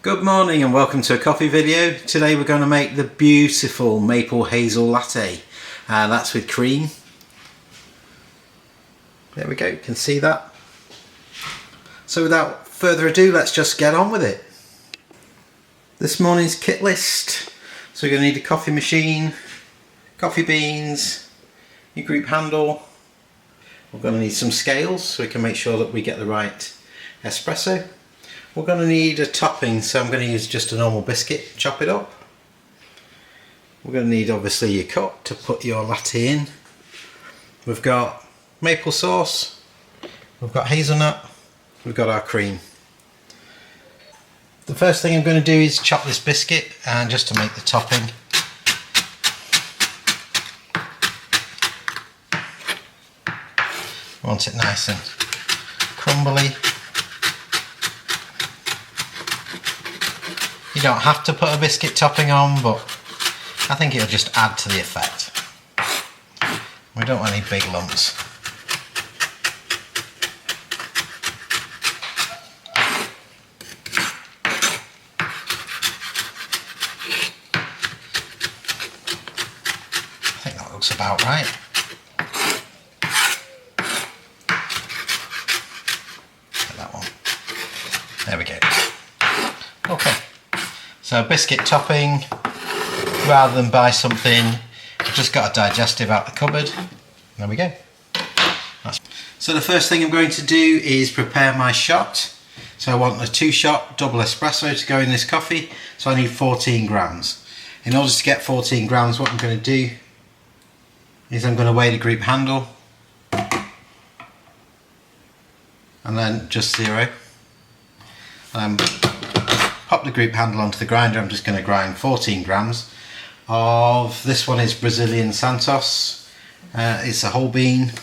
Good morning and welcome to a coffee video. Today we're going to make the beautiful maple hazel latte. That's with cream. There we go, you can see that. So without further ado, let's just get on with it. This morning's kit list. So we're going to need a coffee machine, coffee beans, your group handle. We're going to need some scales so we can make sure that we get the right espresso. We're going to need a topping, so I'm going to use just a normal biscuit, chop it up. We're going to need obviously your cup to put your latte in. We've got maple sauce, we've got hazelnut, we've got our cream. The first thing I'm going to do is chop this biscuit, and just to make the topping. I want it nice and crumbly. You don't have to put a biscuit topping on, but I think it'll just add to the effect. We don't want any big lumps. I think that looks about right. Get that one. There we go. Okay. So biscuit topping, rather than buy something, I've just got a digestive out the cupboard. There we go. So the first thing I'm going to do is prepare my shot. So I want a 2-shot double espresso to go in this coffee. So I need 14 grams. In order to get 14 grams, what I'm going to do is I'm going to weigh the group handle. And then just 0. Pop the group handle onto the grinder. I'm just going to grind 14 grams of, this one is Brazilian Santos, it's a whole bean.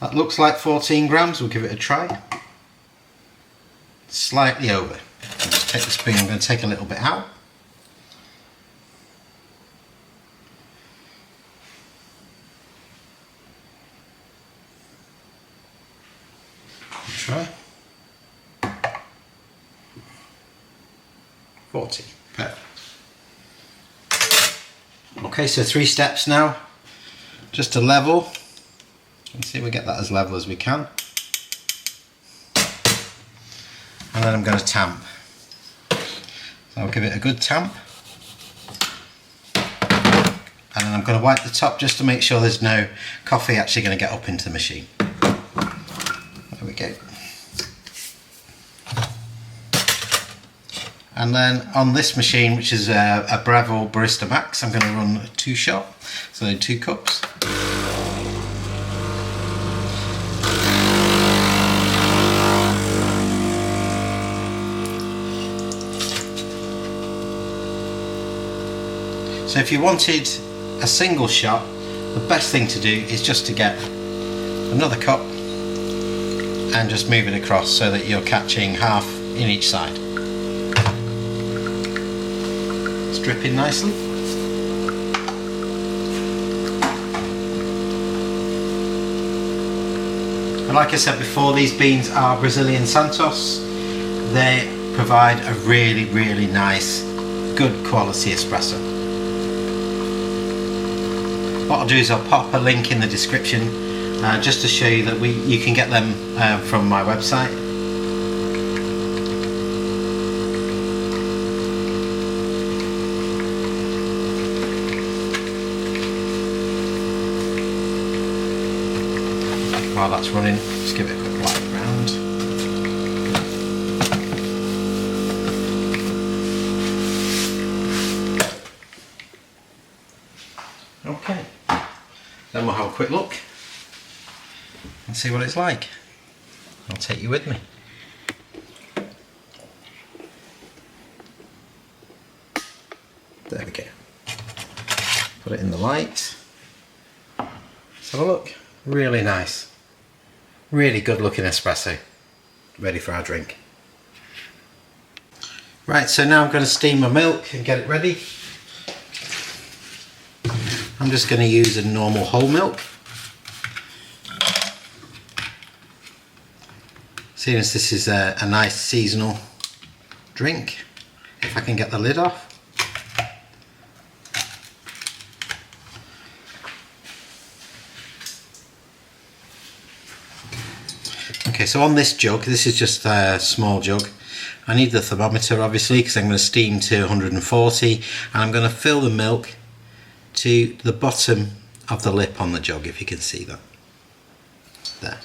That looks like 14 grams, we'll give it a try. Slightly over. I'll just take the spoon, I'm going to take a little bit out. Try. 40. Perfect. Okay, so 3 steps now. Just to level. Let's see if we get that as level as we can. And then I'm going to tamp. So I'll give it a good tamp. And then I'm going to wipe the top just to make sure there's no coffee actually going to get up into the machine. There we go. And then on this machine, which is a Breville Barista Max, I'm going to run a 2-shot, so 2 cups. So if you wanted a single shot, the best thing to do is just to get another cup and just move it across so that you're catching half in each side. It's dripping nicely. And like I said before, these beans are Brazilian Santos. They provide a really, really nice, good quality espresso. What I'll do is I'll pop a link in the description just to show you that you can get them from my website. While that's running, just give it a quick light round. Okay. Then we'll have a quick look and see what it's like. I'll take you with me. There we go. Put it in the light. Let's have a look. Really nice. Really good looking espresso. ready for our drink. Right, so now I'm going to steam my milk and get it ready. I'm just going to use a normal whole milk. Seeing as this is a nice seasonal drink, if I can get the lid off. Okay, so on this jug, this is just a small jug. I need the thermometer obviously because I'm going to steam to 140, and I'm going to fill the milk to the bottom of the lip on the jug, if you can see that. There.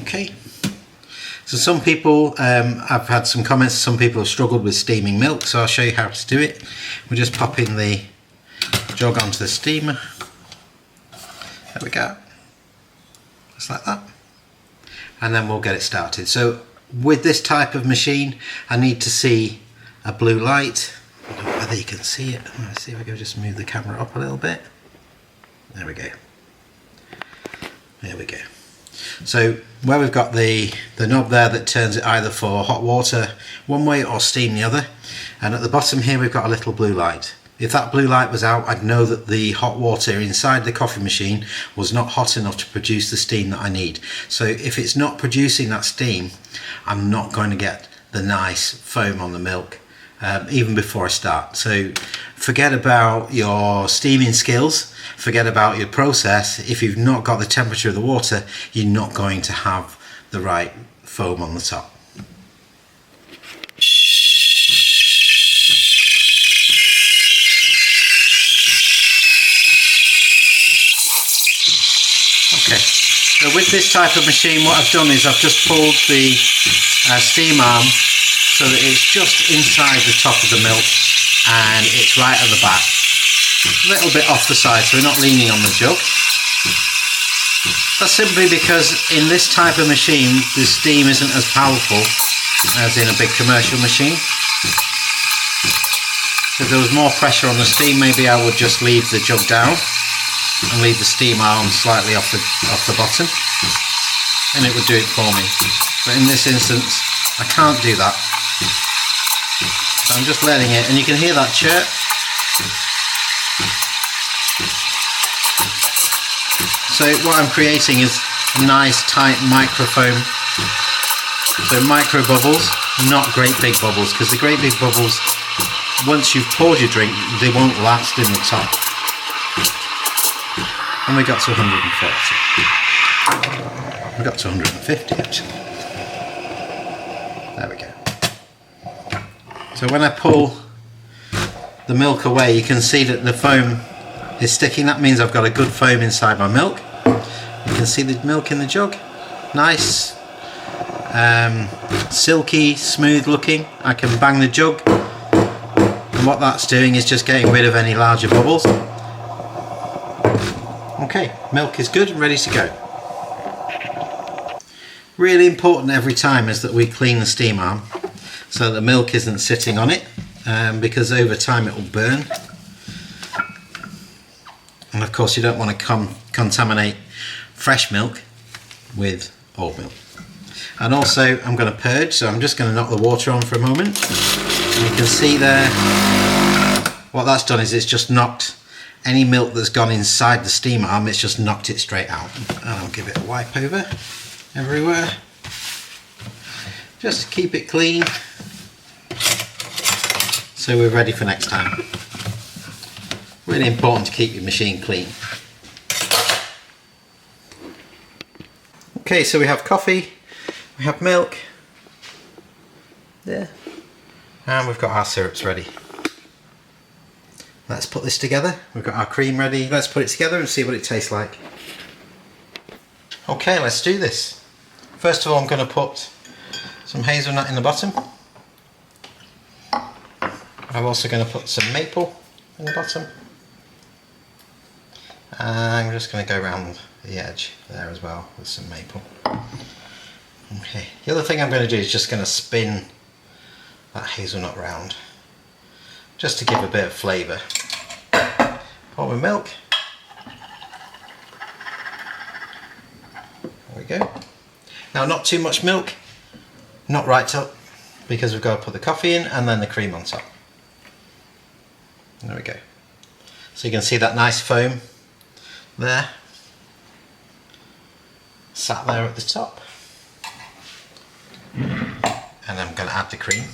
Okay. So some people, I've had some comments, some people have struggled with steaming milk, so I'll show you how to do it. We're just popping the jug onto the steamer. There we go. Just like that. And then we'll get it started. So with this type of machine, I need to see a blue light. I don't know whether you can see it. Let's see if I can just move the camera up a little bit. There we go. There we go. So where we've got the knob there that turns it either for hot water one way or steam the other, and at the bottom here we've got a little blue light. If that blue light was out, I'd know that the hot water inside the coffee machine was not hot enough to produce the steam that I need. So if it's not producing that steam, I'm not going to get the nice foam on the milk even before I start. So forget about your steaming skills, forget about your process. If you've not got the temperature of the water, you're not going to have the right foam on the top. Okay, so with this type of machine, what I've done is I've just pulled the steam arm so that it's just inside the top of the milk and it's right at the back. A little bit off the side, so we're not leaning on the jug. That's simply because in this type of machine, the steam isn't as powerful as in a big commercial machine. If there was more pressure on the steam, maybe I would just leave the jug down and leave the steam arm slightly off the bottom, and it would do it for me. But in this instance, I can't do that. So I'm just letting it, and you can hear that chirp. So what I'm creating is a nice tight microfoam. So micro bubbles, not great big bubbles, because the great big bubbles, once you've poured your drink, they won't last in the top. And we got to 140. We got to 150 actually. There we go. So when I pull the milk away, you can see that the foam is sticking. That means I've got a good foam inside my milk. You can see the milk in the jug. Nice, silky, smooth looking. I can bang the jug, and what that's doing is just getting rid of any larger bubbles. Okay, milk is good and ready to go. Really important every time is that we clean the steam arm so the milk isn't sitting on it, because over time it will burn. And of course you don't want to contaminate fresh milk with old milk. And also I'm going to purge, so I'm just going to knock the water on for a moment. And you can see there, what that's done is it's just knocked any milk that's gone inside the steam arm, it's just knocked it straight out. And I'll give it a wipe over everywhere, just to keep it clean, so we're ready for next time. Really important to keep your machine clean. Okay, so we have coffee, we have milk, there, and we've got our syrups ready. Let's put this together. We've got our cream ready. Let's put it together and see what it tastes like. Okay, let's do this. First of all, I'm going to put some hazelnut in the bottom. I'm also going to put some maple in the bottom. And I'm just going to go around the edge there as well with some maple. Okay, the other thing I'm going to do is just going to spin that hazelnut round, just to give a bit of flavour. pour my milk. There we go. Now not too much milk, not right up, because we've got to put the coffee in and then the cream on top. There we go. So you can see that nice foam there, sat there at the top. And I'm going to add the cream.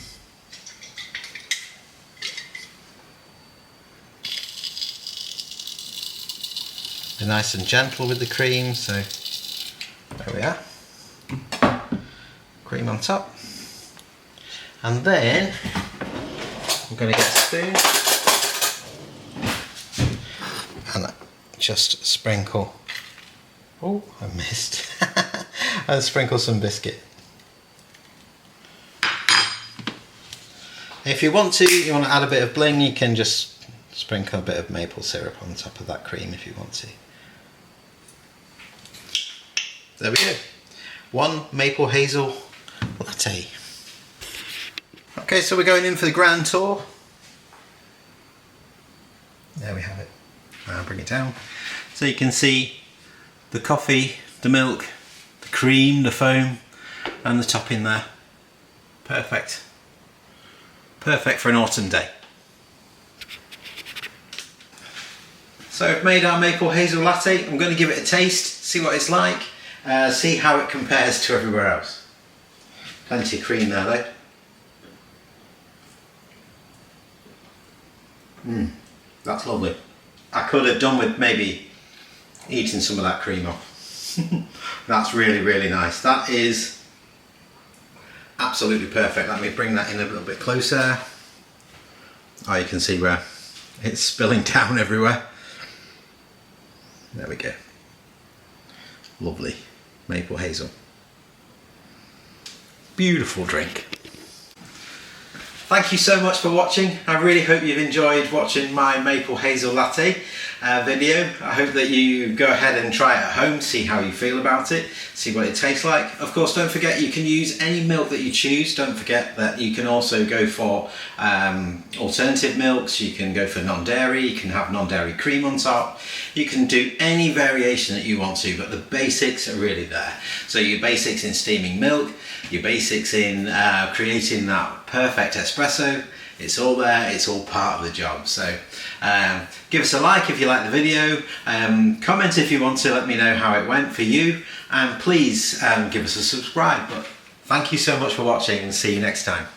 Be nice and gentle with the cream, so there we are. Cream on top. And then I'm going to get a spoon and just sprinkle. Oh, I missed. And sprinkle some biscuit. If you want to add a bit of bling, you can just sprinkle a bit of maple syrup on top of that cream if you want to. There we go. One maple hazel latte. Okay, so we're going in for the grand tour. There we have it. I'll bring it down. So you can see the coffee, the milk, the cream, the foam, and the topping there. Perfect. Perfect for an autumn day. So I've made our maple hazel latte. I'm going to give it a taste, see what it's like, see how it compares to everywhere else. Plenty of cream there though. That's lovely. I could have done with maybe eating some of that cream off. That's really, really nice. That is absolutely perfect. Let me bring that in a little bit closer. Oh, you can see where it's spilling down everywhere. There we go. Lovely maple hazel. Beautiful drink. Thank you so much for watching. I really hope you've enjoyed watching my maple hazel latte video. I hope that you go ahead and try it at home, see how you feel about it, see what it tastes like. Of course, don't forget you can use any milk that you choose. Don't forget that you can also go for alternative milks. You can go for non-dairy, you can have non-dairy cream on top. You can do any variation that you want to, but the basics are really there. So your basics in steaming milk, your basics in creating that perfect espresso, it's all there, it's all part of the job. So give us a like if you like the video, comment if you want to, let me know how it went for you, and please give us a subscribe. But thank you so much for watching and see you next time.